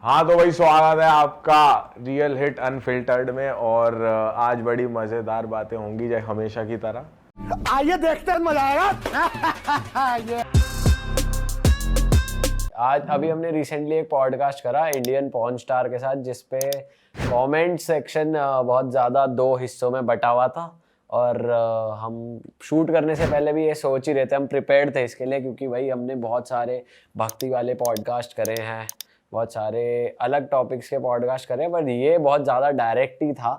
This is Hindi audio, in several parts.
हाँ तो भाई स्वागत है आपका रियल हिट अनफिल्टर्ड में। और आज बड़ी मजेदार बातें होंगी जैसे हमेशा की तरह। आइए देखते हैं, मजा आएगा। आज अभी हमने रिसेंटली एक पॉडकास्ट करा इंडियन पॉर्न स्टार के साथ, जिसपे कमेंट सेक्शन बहुत ज़्यादा दो हिस्सों में बटा हुआ था। और हम शूट करने से पहले भी ये सोच ही रहे थे, हम प्रिपेयर्ड थे इसके लिए, क्योंकि भाई हमने बहुत सारे भक्ति वाले पॉडकास्ट करे हैं, बहुत सारे अलग टॉपिक्स के पॉडकास्ट करे, पर ये बहुत ज़्यादा डायरेक्ट ही था।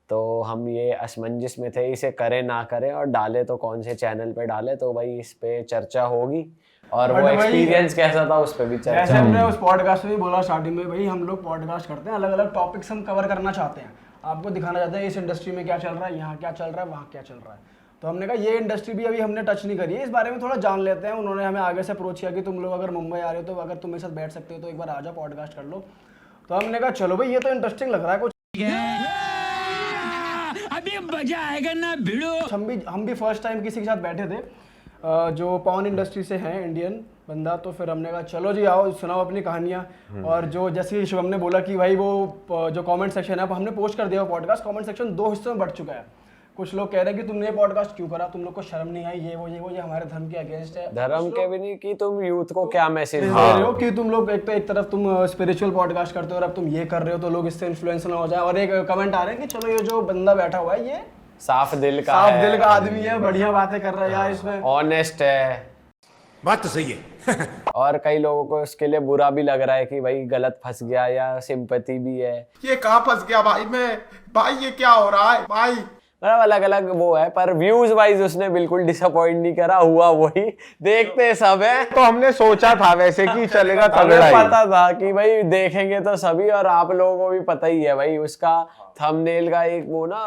तो हम ये असमंजस में थे, इसे करें ना करें, और डाले तो कौन से चैनल पे डाले। तो भाई इस पे चर्चा होगी और वो एक्सपीरियंस कैसा था उस पे भी चर्चा। जैसे हमने उस पॉडकास्ट में भी बोला स्टार्टिंग में, भाई हम लोग पॉडकास्ट करते हैं, अलग अलग टॉपिक्स हम कवर करना चाहते हैं, आपको दिखाना चाहते हैं इस इंडस्ट्री में क्या चल रहा है, यहाँ क्या चल रहा है, वहाँ क्या चल रहा है। तो हमने कहा ये इंडस्ट्री भी अभी हमने टच नहीं करी है, इस बारे में थोड़ा जान लेते हैं। उन्होंने हमें आगे से अप्रोच किया कि तुम लोग अगर मुंबई आ रहे हो तो अगर तुम मेरे साथ बैठ सकते हो तो एक बार आ जाओ, पॉडकास्ट कर लो। तो हमने कहा चलो भाई ये तो इंटरेस्टिंग लग रहा है, कुछ अभी मजा आएगा ना भिड़ो। हम भी फर्स्ट टाइम किसी के साथ बैठे थे जो पॉर्न इंडस्ट्री से हैं, इंडियन बंदा। तो फिर हमने कहा चलो जी आओ, सुनाओ अपनी कहानियाँ। और जो जैसे शिवम ने बोला कि भाई वो जो कमेंट सेक्शन है, हमने पोस्ट कर दिया पॉडकास्ट। कमेंट सेक्शन दो हिस्सों में बट चुका है। कुछ लोग कह रहे हैं कि तुमने ये पॉडकास्ट क्यों करा, तुम लोग को शर्म नहीं आई, ये वो ये हमारे धर्म के अगेंस्ट है। धर्म के भी नहीं कि तुम यूथ को क्या मैसेज दे रहे हो कि तुम लोग एक तरफ तुम स्पिरिचुअल पॉडकास्ट करते हो और अब तुम ये कर रहे हो तो लोग इससे इन्फ्लुएंस ना हो जाए। और एक कमेंट आ रहे हैं कि चलो ये जो बंदा बैठा हुआ है ये साफ दिल का आदमी है, बढ़िया बातें कर रहा है यार, इसमें ऑनेस्ट है। बात तो सही है। और कई लोगों को इसके लिए बुरा भी लग रहा है कि भाई गलत फंस गया, या सिंपैथी भी है। ये कहाँ फंस गया भाई मैं, भाई ये क्या हो रहा है भाई। मतलब अलग अलग वो है, पर व्यूज वाइज उसने बिल्कुल डिसअपॉइंट नहीं करा, हुआ वही देखते सब है। तो हमने सोचा था वैसे कि चलेगा तगड़ा ही। पता था कि भाई देखेंगे तो सभी, और आप लोगों को भी पता ही है भाई उसका थंबनेल का एक वो ना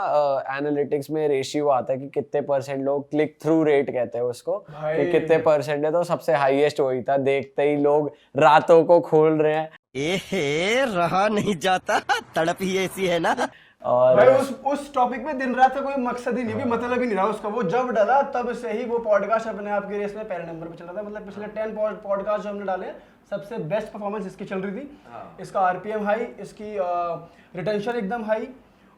एनालिटिक्स में रेशियो आता है कि कितने % लोग क्लिक थ्रू रेट कहते हैं उसको, कि कितने % है। तो सबसे हाईएस्ट वही था, देखते ही लोग रातों को खोल रहे हैं। एहे रहा नहीं जाता, तड़प ही ऐसी है ना। और भाई उस टॉपिक में दिन रात का कोई मकसद ही नहीं, भी मतलब ही नहीं रहा उसका। वो जब डाला तब से ही वो पॉडकास्ट अपने आप की रेस में पहले नंबर पे चल रहा था। मतलब पिछले 10 पॉडकास्ट जो हमने डाले, सबसे बेस्ट परफॉर्मेंस इसकी चल रही थी। इसका आरपीएम हाई, इसकी रिटेंशन एकदम हाई,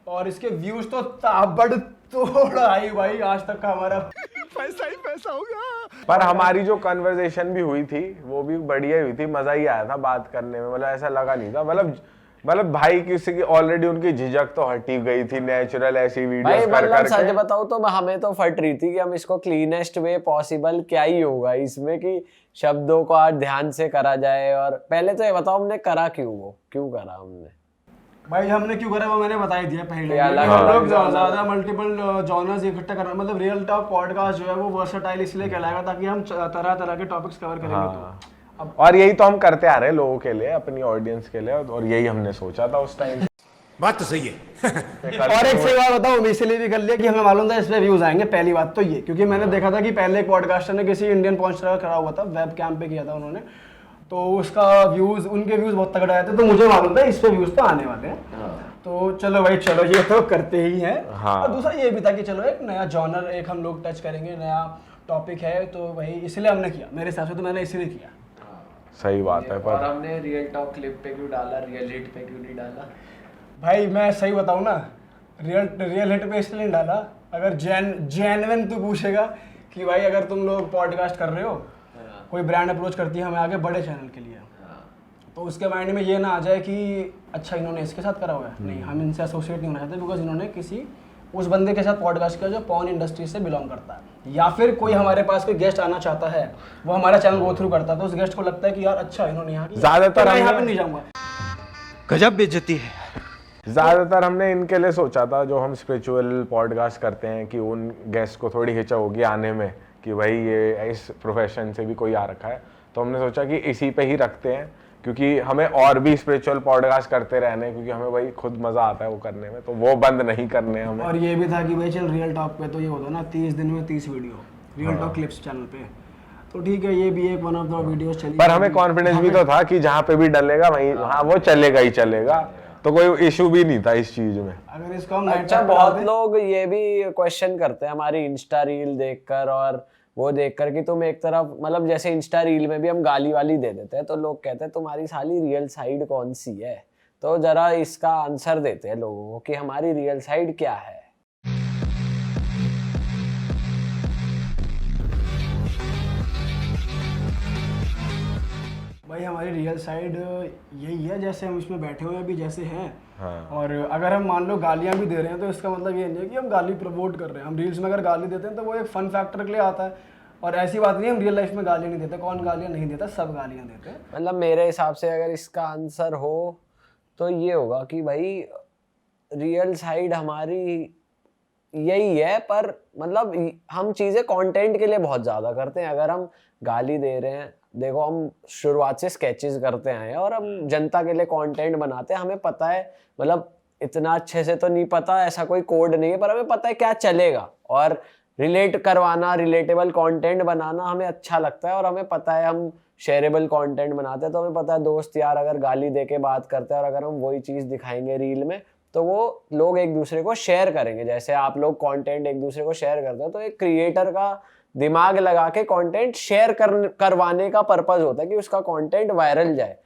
और इसके व्यूज तो ताबड़तोड़ हाई भाई। आज तक का हमारा पैसा ही पैसा होगा। पर हमारी जो कन्वर्सेशन भी हुई थी वो भी बढ़िया हुई थी, मजा ही आया था बात करने में। मतलब ऐसा लगा नहीं था, मतलब भाई किसी की ऑलरेडी उनकी झिझक तो हटी गई थी, नेचुरल ऐसी वीडियोस कर मतलब करके। सच बताऊं तो हमें तो फट रही थी कि हम इसको क्लीनेस्ट वे पॉसिबल क्या ही होगा इसमें, कि शब्दों को आज ध्यान से करा जाए। और पहले तो ये बताओ हमने करा क्यों करा हमने। भाई हमने क्यों करा वो मैंने बता ही दिया पहले। अलग हम लोग अलग ज्यादा मल्टीपल जॉनर्स इकट्ठा करना, मतलब रियल टॉक पॉडकास्ट जो है वो वर्सेटाइल इसलिए कहलाएगा ताकि हम तरह तरह के टॉपिक्स कवर करेंगे। तो और यही तो हम करते आ रहे हैं लोगों के लिए, अपनी ऑडियंस के लिए, और यही हमने सोचा था उस टाइम। बात तो सही है। और एक सही बात बताऊं, इसलिए भी कर लिया कि हमें मालूम था इस पे व्यूज आएंगे। पहली बात तो ये, क्योंकि मैंने देखा था कि पहले एक पॉडकास्टर ने किसी इंडियन पॉर्न स्टार का करा हुआ था, वेब कैम पे किया था उन्होंने, तो उसका व्यूज, उनके व्यूज बहुत तगड़ा आए थे। तो मुझे मालूम था इस पे व्यूज तो आने वाले हैं। तो चलो भाई चलो, ये तो करते ही हैं। और दूसरा ये भी था कि चलो एक नया जॉनर एक हम लोग टच करेंगे, नया टॉपिक है, तो भाई इसलिए हमने किया। मेरे हिसाब से तो मैंने इसलिए किया। सही बात है। पर और हमने रियल टॉक क्लिप पे क्यों डाला, रियल हिट पे क्यों नहीं डाला? भाई मैं सही बताऊं ना, रियल हिट पे इसलिए नहीं डाला। अगर जेन्युइन तू पूछेगा कि भाई अगर तुम लोग पॉडकास्ट कर रहे हो, कोई ब्रांड अप्रोच करती है हमें आगे बड़े चैनल के लिए, तो उसके माइंड में ये ना आ जाए कि अच्छा इन्होंने इसके साथ करा हुआ है, नहीं हम इनसे एसोसिएट नहीं होना चाहते, बिकॉज इन्होंने किसी उस बंदे के साथ पॉडकास्ट किया जो पॉर्न इंडस्ट्री से बिलोंग करता है, या फिर कोई हमारे पास कोई गेस्ट आना चाहता है, वो हमारा चैनल गो थ्रू करता है, तो उस गेस्ट को लगता है कि यार अच्छा इन्होंने यहाँ किया, ज्यादातर तो मैं यहाँ हमने- पे नहीं जाऊँगा। गजब बेइज्जती है। ज्यादातर हमने इनके लिए सोचा था, जो हम स्पिरिचुअल पॉडकास्ट करते हैं, कि उन गेस्ट को थोड़ी हिचक होगी आने में कि भाई ये इस प्रोफेशन से भी कोई आ रखा है। तो हमने सोचा कि इसी पे ही रखते हैं, क्योंकि हमें और भी स्पिरिचुअल पॉडकास्ट करते रहने हैं, क्योंकि हमें भाई खुद मजा आता है वो करने में, तो वो बंद नहीं करने हमें। और ये भी था कि भाई चल रियल टॉक पे तो ये होता है ना 30 दिन में 30 video, real talk clips channel पे, तो ठीक है ये भी एक वन ऑफ द वीडियोस चली। पर हमें कॉन्फिडेंस भी तो था कि जहाँ पे भी डलेगा वहीं हाँ वो चलेगा ही चलेगा, तो कोई इशू भी नहीं था इस चीज में। अगर इसको हम अच्छा, बहुत लोग ये भी क्वेश्चन करते हैं हमारी इंस्टा रील देखकर, और वो देखकर कि तुम एक तरफ मतलब जैसे इंस्टा रील में भी हम गाली वाली दे देते हैं तो लोग कहते हैं तुम्हारी साली रियल साइड कौन सी है। तो जरा इसका आंसर देते हैं लोगों को कि हमारी रियल साइड क्या है। भाई हमारी रियल साइड यही है जैसे हम इसमें बैठे हुए हैं अभी जैसे हैं। हाँ। और अगर हम मान लो गालियाँ भी दे रहे हैं तो इसका मतलब ये नहीं है कि हम गाली प्रमोट कर रहे हैं। हम रील्स में अगर गाली देते हैं तो वो एक फन फैक्टर के लिए आता है, और ऐसी बात नहीं है हम रियल लाइफ में गालियाँ नहीं देते। कौन गालियाँ नहीं देता, सब गालियाँ देते हैं। मतलब मेरे हिसाब से अगर इसका आंसर हो तो ये होगा कि भाई रियल साइड हमारी यही है, पर मतलब हम चीज़ें कंटेंट के लिए बहुत ज़्यादा करते हैं। अगर हम गाली दे रहे हैं, देखो हम शुरुआत से स्केचेस करते आए हैं और हम जनता के लिए कंटेंट बनाते हैं। हमें पता है, मतलब इतना अच्छे से तो नहीं पता, ऐसा कोई कोड नहीं है, पर हमें पता है क्या चलेगा और रिलेट करवाना, रिलेटेबल कंटेंट बनाना हमें अच्छा लगता है। और हमें पता है हम शेयरेबल कंटेंट बनाते हैं, तो हमें पता है दोस्त यार अगर गाली दे के बात करते हैं और अगर हम वही चीज़ दिखाएंगे रील में तो वो लोग एक दूसरे को शेयर करेंगे। जैसे आप लोग कंटेंट एक दूसरे को शेयर करते हो तो एक क्रिएटर का दिमाग लगा के कंटेंट शेयर करवाने का पर्पस होता है कि उसका कंटेंट वायरल जाए।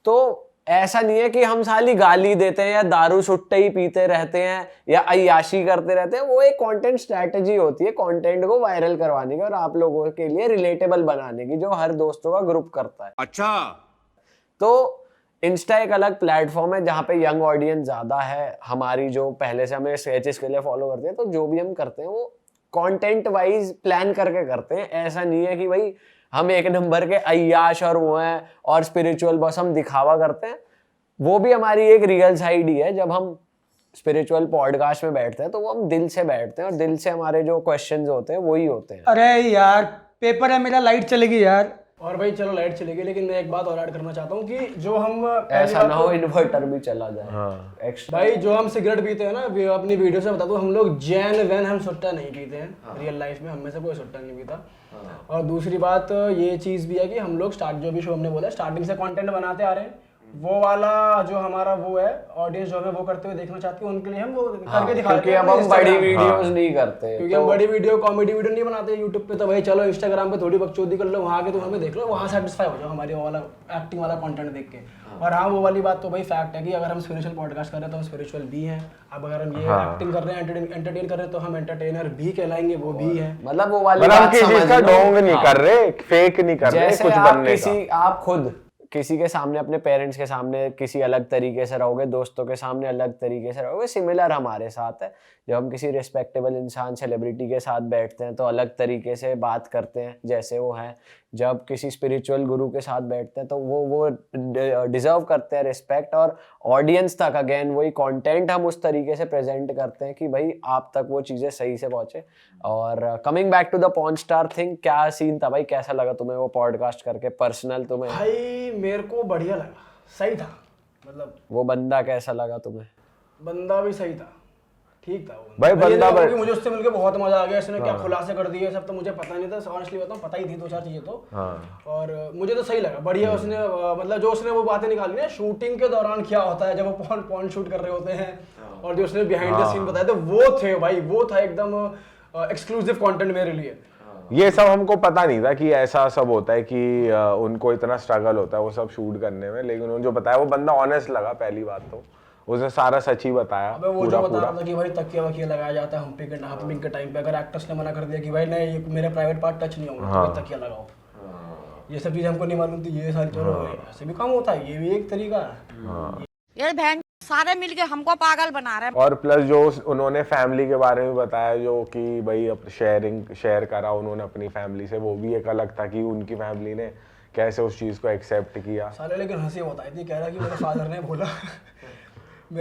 तो ऐसा नहीं है कि हम साली गाली देते हैं या दारू सुट्टे ही पीते रहते हैं या अय्याशी करते रहते हैं। वो एक कंटेंट स्ट्रैटेजी होती है कंटेंट को वायरल करवाने की और आप लोगों के लिए रिलेटेबल बनाने की, जो हर दोस्तों का ग्रुप करता है। अच्छा, तो इंस्टा एक अलग प्लेटफॉर्म है जहाँ पे यंग ऑडियंस ज़्यादा है हमारी, जो पहले से हमें स्केचेस के लिए फॉलो करते हैं। तो जो भी हम करते हैं वो कंटेंट वाइज प्लान करके करते हैं। ऐसा नहीं है कि भाई हम एक नंबर के अय्याश और वो हैं और स्पिरिचुअल बस हम दिखावा करते हैं। वो भी हमारी एक रियल साइड ही है। जब हम स्पिरिचुअल पॉडकास्ट में बैठते हैं तो वो हम दिल से बैठते हैं और दिल से हमारे जो क्वेश्चंस होते हैं वही होते हैं। अरे यार पेपर है मेरा, लाइट चलेगी यार। और भाई चलो लाइट चलेगी, लेकिन मैं एक बात और ऐड करना चाहता हूँ कि जो हम ऐसा ना हो इन्वर्टर भी चला जाए। हाँ। एक्स्ट्रा भाई जो हम सिगरेट पीते हैं ना, अपनी वीडियो से बता दूं, हम लोग जैन वैन हम सुट्टा नहीं पीते हैं। रियल लाइफ में हम में से कोई सुट्टा नहीं पीता। और दूसरी बात ये चीज़ भी है कि हम लोग जो भी शो हमने बोला स्टार्टिंग से कंटेंट बनाते आ रहे हैं, वो वाला जो हमारा वो है ऑडियंस जो हमें वो करते हुए देखना चाहती है उनके लिए हम वो करके दिखा क्योंकि अब हम बड़ी वीडियोस नहीं करते, क्योंकि हम बड़ी वीडियो कॉमेडी वीडियो नहीं बनाते यूट्यूब पे। तो भाई चलो इंस्टाग्राम पे थोड़ी बकचोदी कर लो, वहाँ के तुम हमें देख लो, वहाँ सेटिस्फाई हो जाओ हमारे वाला एक्टिंग वाला कंटेंट देख के। और हाँ वो वाली बात तो भाई फैक्ट है कि अगर हम स्पिरिचुअल पॉडकास्ट कर रहे हैं तो हम स्पिरिचुअल भी हैं। अब अगर हम ये एक्टिंग कर रहे हैं, एंटरटेन कर रहे हैं, तो हम एंटरटेनर भी कहलाएंगे, वो भी है। मतलब वो वाली मतलब हम बात किसी समझ चीज का लो। ढोंग नहीं कर रहे, फेक नहीं कर रहे, जैसे कुछ आप बनने का। आप खुद किसी के सामने, अपने पेरेंट्स के सामने किसी अलग तरीके से रहोगे, दोस्तों के सामने अलग तरीके से रहोगे। सिमिलर हमारे साथ है, जब हम किसी रिस्पेक्टेबल इंसान, सेलिब्रिटी के साथ बैठते हैं तो अलग तरीके से बात करते हैं जैसे वो हैं। जब किसी स्पिरिचुअल गुरु के साथ बैठते हैं तो वो डिजर्व करते हैं रिस्पेक्ट। और ऑडियंस तक अगेन वही कंटेंट हम उस तरीके से प्रेजेंट करते हैं कि भाई आप तक वो चीज़ें सही से पहुंचे। और coming back to the porn star thing, क्या सीन था भाई, कैसा लगा तुम्हें वो पॉडकास्ट करके पर्सनल तुम्हें? भाई मेरे को बढ़िया लगा, सही था। मतलब वो बंदा कैसा लगा तुम्हें? बंदा भी सही था, ठीक था वो भाई ये बंदा देखो कि मुझे उससे मिलकर बहुत मजा आ गया। इसने क्या खुलासे कर दिए सब, तो मुझे पता नहीं था, ऑनेस्टली बताऊं, पता ही थी दो चार चीजें तो। और मुझे तो सही लगा, बढ़िया। उसने मतलब जो उसने वो बातें निकाली ना शूटिंग के दौरान क्या होता है जब वो पॉर्न शूट कर रहे होते हैं, और जो उसने बिहाइंड द सीन बताया, तो वो थे भाई, वो था एकदम एक्सक्लूसिव कंटेंट मेरे लिए। ये सब हमको पता नहीं था कि ऐसा सब होता है, कि उनको इतना स्ट्रगल होता है वो सब शूट करने में। लेकिन उन्होंने जो बताया वो बंदा ऑनेस्ट लगा, पहली बात तो उसने सारा सच ही बताया। अबे वो जो बता रहा था कि भाई तकिया वकिया लगाया जाता है हम्पिंग के टाइम पे, अगर एक्ट्रेस ने मना कर दिया कि भाई नहीं ये मेरे प्राइवेट पार्ट टच नहीं होंगे, तो भाई तकिया लगाओ। ये सब चीजें हमको नहीं मालूम थी, ये सारी चलो ऐसे भी काम होता है, ये भी एक तरीका है। ये बहन सारे मिलके हमको पागल बना रहे हैं। और प्लस जो उन्होंने फैमिली के बारे में बताया, जो कि भाई शेयर करा उन्होंने अपनी फैमिली से, वो भी एक अलग था कि उनकी फैमिली ने कैसे उस चीज़ को एक्सेप्ट किया। साले लेकिन हंसी बताई थी, कह रहा कि मेरे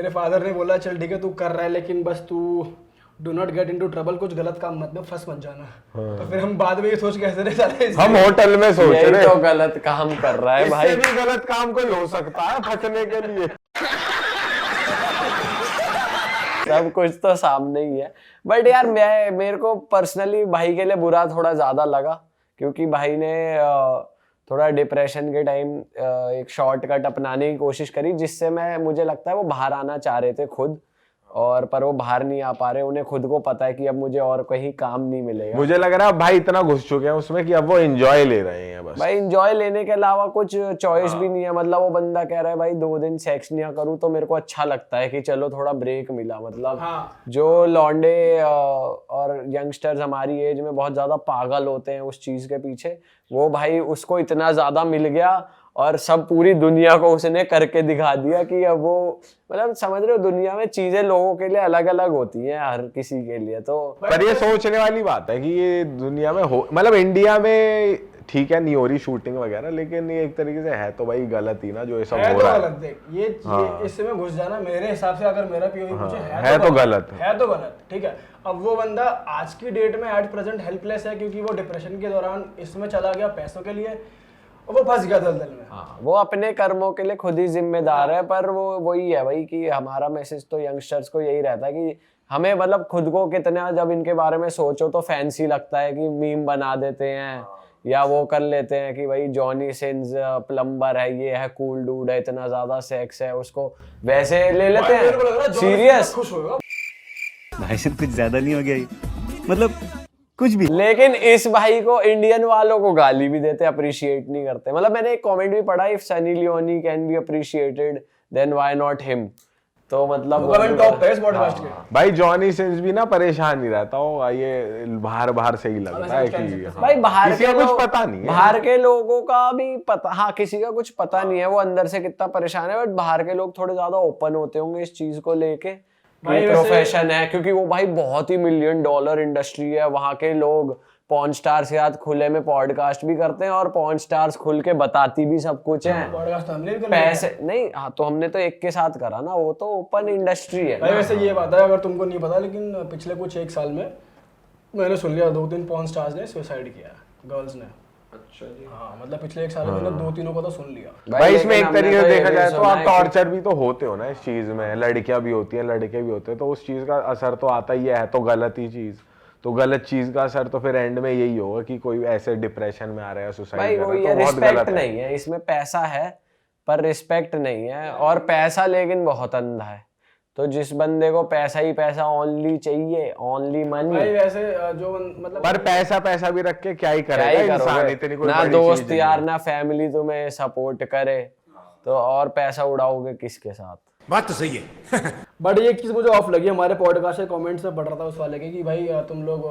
फादर ने बोला चल ठीक है तू कर रहा है, लेकिन बस तू do not get into trouble, कुछ गलत काम मत में फंस मत जाना। तो फिर हम बाद में ये सोच कैसे रहे साले, हम होटल में सोच यही रहे तो गलत काम कर रहा है भाई। इससे भी गलत काम कोई हो सकता है फंसने के लिए। सब कुछ तो सामने ही है। बट यार मेरे को पर्सनली भाई के लिए बुरा थोड़ा ज्यादा लगा, क्योंकि भाई ने थोड़ा डिप्रेशन के टाइम एक शॉर्टकट अपनाने की कोशिश करी, जिससे मुझे लगता है वो बाहर आना चाह रहे थे खुद। और पर वो बाहर नहीं आ पा रहे, उन्हें खुद को पता है कि अब मुझे और कहीं काम नहीं मिलेगा। मुझे लग रहा है भाई इतना घुस चुके हैं उसमें कि अब वो एंजॉय ले रहे हैं बस। भाई इंजॉय लेने के अलावा कुछ चॉइस भी नहीं है। मतलब वो बंदा कह रहा है भाई 2 दिन सेक्स नहीं करूँ तो मेरे को अच्छा लगता है कि चलो थोड़ा ब्रेक मिला। मतलब जो लौंडे और यंगस्टर्स हमारी एज में बहुत ज्यादा पागल होते हैं उस चीज के पीछे, वो भाई उसको इतना ज्यादा मिल गया और सब पूरी दुनिया को उसने करके दिखा दिया कि अब वो, मतलब समझ रहे हो, दुनिया में चीजें लोगों के लिए अलग अलग होती हैं हर किसी के लिए। तो पर ये सोचने वाली बात है कि ये दुनिया में हो, मतलब इंडिया में ठीक है नहीं हो रही शूटिंग वगैरह, लेकिन ये एक तरीके से है तो भाई गलत ही ना जो ये सब हो रहा है। गलत देख ये इसमें घुस जाना मेरे हिसाब से, अगर मेरा पीओवी पूछे है तो गलत है तो गलत, ठीक है। अब वो बंदा आज की डेट में एट प्रेजेंट हेल्पलेस है क्योंकि वो डिप्रेशन के दौरान इसमें चला गया पैसों के लिए और वो फंस गया दलदल में। हाँ, वो अपने कर्मों के लिए खुद ही जिम्मेदार है। पर वो वही है भाई कि हमारा मैसेज तो यंगस्टर्स को यही रहता है कि हमें मतलब खुद को कितना, जब इनके बारे में सोचो तो फैंसी लगता है कि मीम बना देते हैं या वो कर लेते हैं कि भाई जॉनी सिंस प्लम्बर है, ये है, कूल डूड है, इतना ज्यादा सेक्स है, उसको वैसे ले लेते हैं सीरियस। खुश होगा भाई साहब कुछ ज्यादा नहीं हो गया ये? मतलब कुछ भी। लेकिन इस भाई को इंडियन वालों को गाली भी देते, अप्रिशिएट नहीं करते। मतलब मैंने एक कमेंट भी पढ़ा, if Sunny Leone can be appreciated then why not him. तो मतलब कमेंट टॉप पे इस पॉडकास्ट के। भाई जॉनी सिंस भी ना परेशान नहीं रहता हो, ये बाहर से ही लगता है कि भाई बाहर किसी के का कुछ लोग, पता नहीं है। बाहर के लोगों का भी पता, हाँ किसी का कुछ पता नहीं है वो अंदर से कितना परेशान है, बट बाहर के लोग थोड़े ज्यादा ओपन होते होंगे इस चीज को लेके, प्रोफेशन है, क्योंकि वो भाई बहुत ही $1 मिलियन इंडस्ट्री है। वहां के लोग पॉर्न स्टार्स के साथ खुले में पॉडकास्ट भी करते हैं और पॉर्न स्टार्स खुल के बताती भी सब कुछ है। पॉडकास्ट हमने भी पैसे नहीं, हाँ तो हमने तो एक के साथ करा ना, वो तो ओपन इंडस्ट्री है भाई। ना। वैसे ये बात है, अगर तुमको नहीं पता, लेकिन पिछले कुछ 1 साल में मैंने सुन लिया 2-3 पॉर्न स्टार्स ने सुसाइड किया, गर्ल्स ने। अच्छा जी। हाँ मतलब पिछले 1 साल में मैंने 2-3 को तो सुन लिया। भाई इसमें एक हमने तरीके तो से ये देखा भी जाए तो सुना आप है टॉर्चर भी तो होते हो ना इस चीज में, लड़कियां भी होती हैं लड़के भी होते हैं, तो उस चीज का असर तो आता ही है तो गलत ही चीज, तो गलत चीज का असर तो फिर एंड में यही होगा कि कोई ऐसे डिप्रेशन में आ रहा है, सुसाइड भाई कर वो रहा ये है, तो बहुत रिस्पेक्ट गलत है। नहीं है इसमें, पैसा है पर रिस्पेक्ट नहीं है। और पैसा लेकिन बहुत अंधा है, तो जिस बंदे को पैसा ही पैसा ओनली चाहिए, ओनली मनी, भाई वैसे जो मतलब पर पैसा भी रख के क्या ही क्या करेगा ही इंसान, इतनी करोगे? कोई ना बड़ी दोस्त चीज नहीं यार है। ना फैमिली तुम्हें सपोर्ट करे, तो और पैसा उड़ाओगे किसके साथ? बात तो सही है। बट ये चीज़ मुझे ऑफ लगी, हमारे पॉडकास्ट के कमेंट्स में पढ़ रहा था उस वाले के कि भाई तुम लोग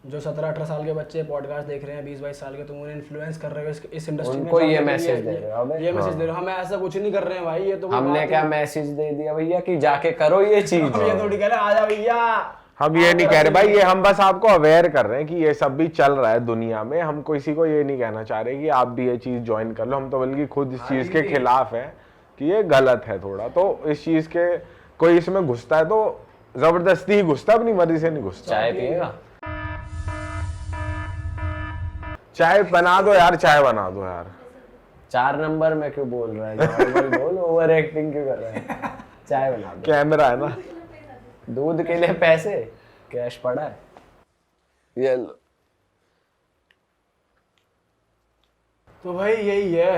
जो 17-18 साल के बच्चे पॉडकास्ट देख रहे हैं, 20-22 साल के, तुम उन्हें इन्फ्लुएंस कर रहे हो इस इंडस्ट्री में। उनको ये जाने के मैसेज लिए, दे रहे हो अबे? ये मैसेज दे रहे हो। हम ऐसा कुछ नहीं कर रहे हैं भाई, ये तो कोई हमने बात क्या नहीं। मैसेज दे दिया भैया कि जाके करो ये चीज? हम ये थोड़ी कह रहे हैं, आ जा भैया। हम ये नहीं कह रहे भाई, ये हम बस आपको अवेयर कर रहे हैं कि ये सब भी चल रहा है दुनिया में। हम किसी को ये नहीं कहना चाह रहे कि आप भी ये चीज ज्वाइन कर लो, हम तो बल्कि खुद इस चीज के खिलाफ है कि ये गलत है थोड़ा। तो इस चीज के कोई इसमें घुसता है तो जबरदस्ती ही घुसता, अपनी मर्जी से नहीं घुसता। चाय पिएगा? चाय बना दो यार, चाय बना दो यार। 4 नंबर में क्यों बोल रहा है? नॉर्मल बोल, ओवर एक्टिंग क्यों कर रहा है? चाय बना दो। कैमरा है ना। दूध के लिए पैसे, कैश पड़ा है, ये लो। तो भाई यही है,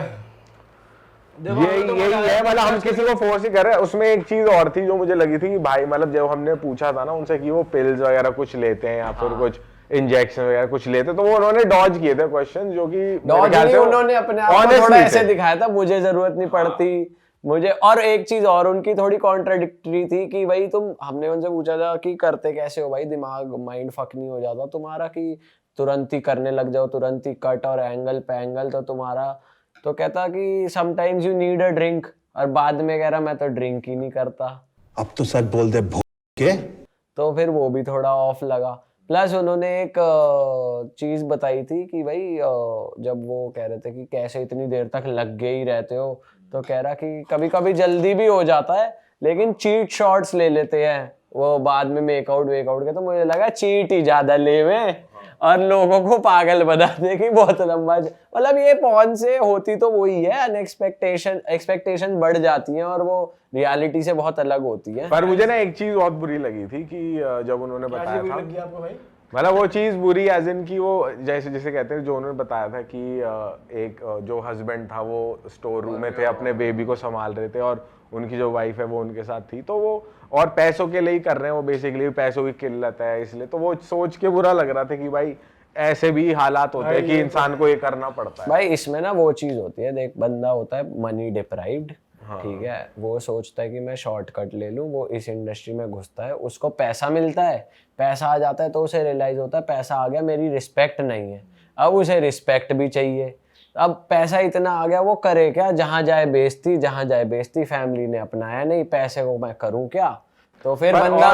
देखो, यही हमें तो यही पता है, मतलब हम किसी को फोर्स ही कर रहे हैं। उसमें एक चीज और थी जो मुझे लगी थी कि भाई, मतलब जब हमने पूछा था ना उनसे कि वो पिल्स वगैरह कुछ लेते हैं या फिर कुछ इंजेक्शन वगैरह कुछ लेते, तो वो उन्होंने डॉज किए थे क्वेश्चन, जो कि मेरे डॉज ख्याल नहीं, से वो उन्होंने अपने आप को honestly थोड़ा ऐसे थे। दिखाया था, मुझे जरूरत नहीं पड़ती मुझे। और एक चीज और उनकी थोड़ी कॉन्ट्राडिक्टरी थी कि भाई तुम, हमने उनसे पूछा था कि करते कैसे हो भाई, दिमाग माइंड फक नहीं हो जाता तुम्हारा कि तुरंत ही करने लग जाओ, तुरंत ही कट और एंगल पे एंगल, तो तुम्हारा, तो कहता कि sometimes you need a drink, और बाद में कह रहा मैं तो ड्रिंक ही नहीं करता। अब तो सच बोल दे के। तो फिर वो भी थोड़ा ऑफ लगा। प्लस उन्होंने एक चीज बताई थी कि भाई जब वो कह रहे थे कि कैसे इतनी देर तक लगे ही रहते हो, तो कह रहा कि कभी कभी जल्दी भी हो जाता है, लेकिन चीट शॉट्स ले लेते हैं वो बाद में मेकआउट के, तो मुझे लगा चीट ही ज्यादा ले में और लोगों को पागल बना दे कि बहुत लंबा, मतलब ये पॉर्न से होती तो वही है, एक्सपेक्टेशन बढ़ जाती हैं और वो रियलिटी से बहुत अलग होती है। पर मुझे ना एक चीज बहुत बुरी लगी थी कि जब उन्होंने बताया था, लग गया आपको भाई? मतलब वो चीज बुरी एज इन की, वो जैसे जैसे कहते हैं, जो उन्होंने बताया था कि एक जो हस्बैंड था वो स्टोर रूम में थे, अपने बेबी को संभाल रहे थे और उनकी जो वाइफ है वो उनके साथ थी, तो वो और पैसों के लिए ही कर रहे हैं, वो बेसिकली पैसों की किल्लत है इसलिए, तो वो सोच के बुरा लग रहा था कि भाई ऐसे भी हालात होते हैं कि इंसान को ये करना पड़ता है। भाई इसमें ना वो चीज होती है, देख बंदा होता है मनी डिप्राइव्ड, ठीक है, वो सोचता है कि मैं शॉर्टकट ले लूं, वो इस इंडस्ट्री में घुसता है, उसको पैसा मिलता है, पैसा आ जाता है तो उसे रियलाइज होता है पैसा आ गया, मेरी रिस्पेक्ट नहीं है, अब उसे रिस्पेक्ट भी चाहिए। अब पैसा इतना आ गया, वो करे क्या, जहां जाए बेइज्जती, जहां जाए बेइज्जती, फैमिली ने अपनाया नहीं, पैसे को मैं करूं क्या, तो फिर पर बंदा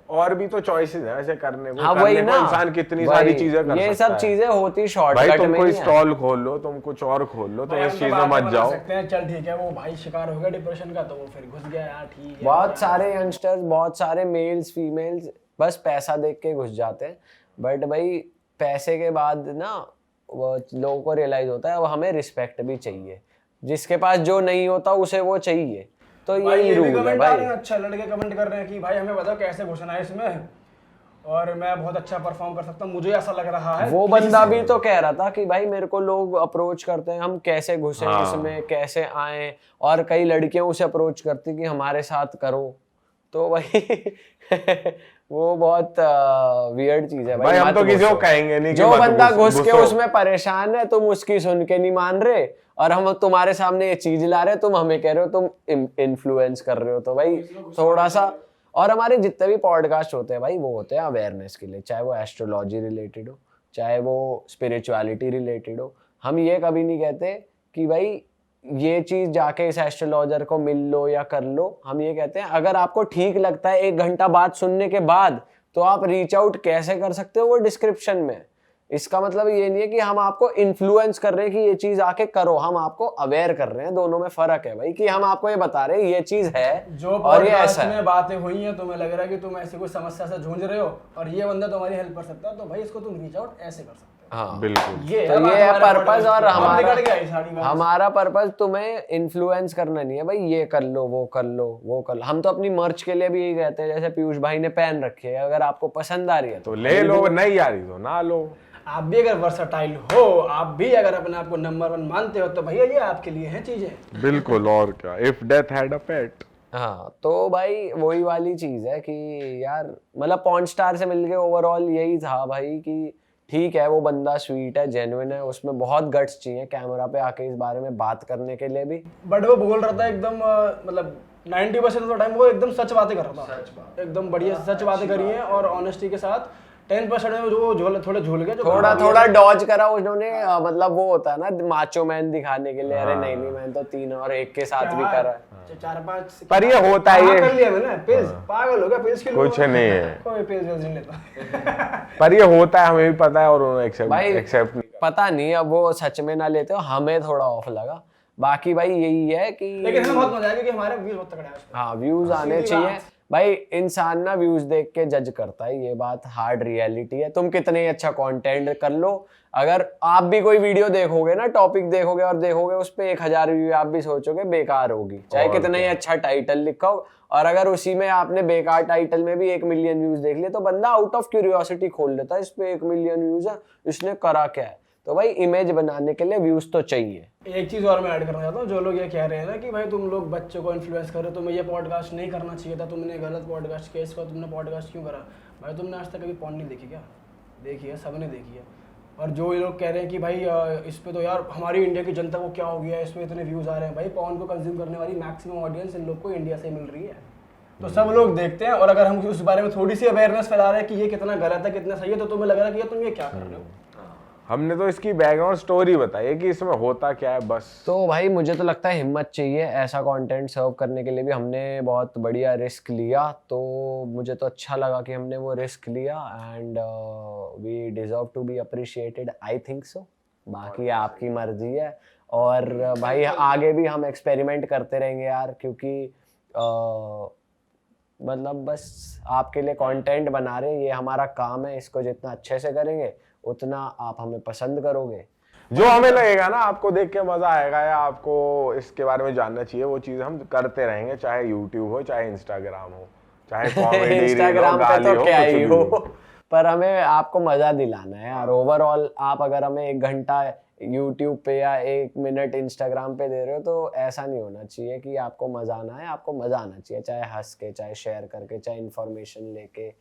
और भी तो चॉइसेस है ऐसे करने को, हाँ वही ना, इंसान कितनी सारी चीजें कर ये सकता सब है। चीजें होती भाई शॉर्टकट तुम में कोई ही है। स्टॉल खोल लो, तुम कुछ और खोल लो, तुम भाई इस हम चीज तो में बातें मत बना जाओ। सकते हैं, चल ठीक है वो भाई शिकार हो गया डिप्रेशन का तो वो फिर घुस गया यार, ठीक है। बहुत सारे यंगस्टर्स, बहुत सारे मेल्स फीमेल्स बस पैसा देख के घुस जाते हैं, बट भाई पैसे के बाद ना वो लोगों को रियलाइज होता है अब हमें रिस्पेक्ट भी चाहिए, जिसके पास जो नहीं होता उसे वो चाहिए, तो भाई यही ये भी रूल है कमेंट आ भाई। रहे हैं, अच्छा लड़के कमेंट कर रहे हैं कि भाई हमें बताओ कैसे घुसना है इसमें, और मैं बहुत अच्छा परफॉर्म कर सकता हूँ, मुझे ऐसा लग रहा है। वो बंदा भी तो कह रहा था कि भाई मेरे को लोग अप्रोच करते हैं, हम कैसे घुसे इसमें, कैसे आए, और कई लड़कियां उसे अप्रोच करती कि हमारे साथ करो, तो भाई वो बहुत वियर्ड चीज है भाई हम मत तो किसी को घुसो। कहेंगे नहीं कि जो मत बंदा घुस के घुसो। उसमें परेशान है, तुम उसकी सुन के नहीं मान रहे, और हम तुम्हारे सामने ये चीज ला रहे, तुम हमें कह रहे हो तुम इन्फ्लुएंस कर रहे हो, तो भाई थोड़ा सा। और हमारे जितने भी पॉडकास्ट होते हैं भाई वो होते हैं अवेयरनेस के लिए, चाहे वो एस्ट्रोलॉजी रिलेटेड हो, चाहे वो स्पिरिचुअलिटी रिलेटेड हो। हम ये कभी नहीं कहते कि भाई ये चीज जाके इस एस्ट्रोलॉजर को मिल लो या कर लो, हम ये कहते हैं अगर आपको ठीक लगता है 1 घंटा बात सुनने के बाद, तो आप रीच आउट कैसे कर सकते हो वो डिस्क्रिप्शन में। इसका मतलब ये नहीं है कि हम आपको इन्फ्लुएंस कर रहे हैं कि ये चीज आके करो, हम आपको अवेयर कर रहे हैं, दोनों में फर्क है भाई, कि हम आपको ये बता रहे हैं ये चीज है जो और ये पॉडकास्ट ऐसा में है। बातें हुई हैं तुम्हें लग रहा है कि तुम ऐसी कोई समस्या से जूझ रहे हो और ये बंदा तुम्हारी हेल्प कर सकता है, तो भाई इसको तुम रीच आउट ऐसे कर सकते हो। हाँ बिल्कुल। ये तो है बात ये है हमारे पर्पस, podcast और की। हम हमारा निकल गया ये सारी बात। हमारा पर्पस तुम्हें इन्फ्लुएंस करना नहीं है भाई, ये कर लो वो कर लो वो कर लो। हम तो अपनी मर्च के लिए भी यही कहते हैं, जैसे पीयूष भाई ने पहन रखी है, अगर आपको पसंद आ रही है तो ले लो, नहीं आ रही तो ना लो। आप भी अगर वर्सटाइल हो, आप भी अगर अपने आप को नंबर 1 मानते हो, तो भैया ये आपके लिए हैं चीजें। बिल्कुल, और क्या, इफ डेथ हैड अ पेट। हाँ तो भाई वही वाली चीज है कि यार मतलब पॉर्न स्टार से मिलके ओवरऑल यही था भाई कि ठीक है वो बंदा स्वीट है, जेन्युइन है, उसमें बहुत गट्स चाहिए कैमरा पे आके इस बारे में बात करने के लिए भी। बट वो बोल रहा था एकदम मतलब 90% ऑफ टाइम वो एकदम सच बातें कर रहा था, एकदम बढ़िया सच बातें करी हैं और ऑनेस्टी के साथ। 10% में जो थोड़े झूल गए, जो थोड़ा डॉज करा उन्होंने, मतलब वो होता है ना माचो मैन दिखाने के लिए, अरे नहीं मैंने तो 3 और 1 के साथ भी करा है। 4-5 पर ये होता है, ये कर लिया मैंने पिल्स, पागल हो गया पिल्स के लिए। कुछ नहीं है। कोई पिल्स नहीं लेता। पर ये होता है, हमें भी पता है, और उन्होंने भाई एक्सेप्ट नहीं। पता नहीं अब वो सच में ना लेते हो, हमें थोड़ा ऑफ लगा, बाकी भाई यही है कि लेकिन हमें बहुत मजा आया क्योंकि हमारे व्यूज बहुत तगड़े हैं उसमें। हाँ व्यूज आने सीधी चाहिए बात। भाई, इंसान ना व्यूज देख के जज करता है, ये बात हार्ड रियलिटी है। तुम कितने ही अच्छा कंटेंट कर लो, अगर आप भी कोई वीडियो देखोगे ना, टॉपिक देखोगे और देखोगे उस पे 1000 व्यू, आप भी सोचोगे बेकार होगी, चाहे कितना ही अच्छा टाइटल लिखा हो। और अगर उसी में आपने बेकार टाइटल में भी 1 मिलियन व्यूज देख लिए, तो बंदा आउट ऑफ क्यूरियोसिटी खोल लेता है, इस पे 1 मिलियन व्यूज है, इसने करा क्या है। तो भाई इमेज बनाने के लिए व्यूज तो चाहिए। एक चीज और मैं ऐड करना चाहता हूँ, जो लोग ये कह रहे हैं ना कि भाई तुम लोग बच्चों को इन्फ्लुएंस करो, तुम्हें ये पॉडकास्ट नहीं करना चाहिए था, तुमने गलत पॉडकास्ट किया, इसका तुमने पॉडकास्ट क्यों करा। भाई तुमने आज तक कभी पॉन नहीं देखी क्या? देखी है, सबने देखी है। और जो ये लोग कह रहे हैं कि भाई इस पे तो यार हमारी इंडिया की जनता को क्या हो गया, इसमें इतने व्यूज आ रहे हैं, भाई पॉन को कंज्यूम करने वाली मैक्सिमम ऑडियंस इन लोग को इंडिया से मिल रही है, तो सब लोग देखते हैं। और अगर हम उस बारे में थोड़ी सी अवेयरनेस फैला रहे हैं कि ये कितना गलत है कितना सही है, तो तुम्हें लग रहा है कि यार तुम ये क्या कर रहे हो। हमने तो इसकी बैकग्राउंड स्टोरी बताई है कि इसमें होता क्या है बस। तो भाई मुझे तो लगता है हिम्मत चाहिए ऐसा कंटेंट सर्व करने के लिए भी। हमने बहुत बढ़िया रिस्क लिया, तो मुझे तो अच्छा लगा कि हमने वो रिस्क लिया, and we deserve to be appreciated, I think so. बाकी आपकी मर्जी है, और भाई आगे भी हम एक्सपेरिमेंट करते रहेंगे यार, क्योंकि मतलब बस आपके लिए कंटेंट बना रहे हैं, ये हमारा काम है। इसको जितना अच्छे से करेंगे उतना आप हमें पसंद करोगे। जो हमें लगेगा ना आपको देख के मजा आएगा या आपको इसके बारे में जानना चाहिए, वो चीज हम करते रहेंगे, चाहे यूट्यूब हो, चाहे इंस्टाग्राम हो, चाहे कॉमेडी इंस्टाग्राम पे तो क्या ही हो। हो, पर हमें आपको मजा दिलाना है यार। ओवरऑल आप अगर हमें 1 घंटा यूट्यूब पे या 1 मिनट इंस्टाग्राम पे दे रहे हो, तो ऐसा नहीं होना चाहिए कि आपको मज़ा आना है। आपको मज़ा आना चाहिए, चाहे हंस के, चाहे शेयर करके, चाहे इन्फॉर्मेशन लेके,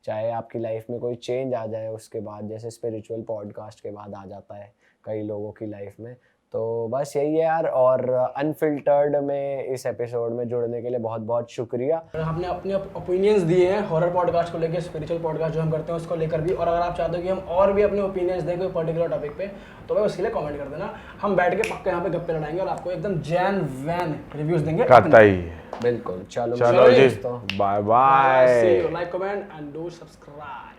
चाहे आपकी लाइफ में कोई चेंज आ जाए उसके बाद, जैसे स्पिरिचुअल पॉडकास्ट के बाद आ जाता है कई लोगों की लाइफ में। तो बस यही है यार। और अनफिल्टर्ड में इस एपिसोड में जुड़ने के लिए बहुत बहुत शुक्रिया। हमने अपने ओपिनियंस दिए हैं हॉरर पॉडकास्ट को लेकर, स्पिरिचुअल पॉडकास्ट जो हम करते हैं उसको लेकर भी। और अगर आप चाहते हो कि हम और भी अपने ओपिनियंस दें कोई पर्टिकुलर टॉपिक पे, तो भाई उसके लिए कमेंट कर देना। हम बैठ के पक्के यहाँ पे गप्पे लड़ाएंगे और आपको एकदम जैन वैन रिव्यूज देंगे। कतई। बिल्कुल। चलो चलो जी, दोस्तों, bye bye. Like comment and do subscribe.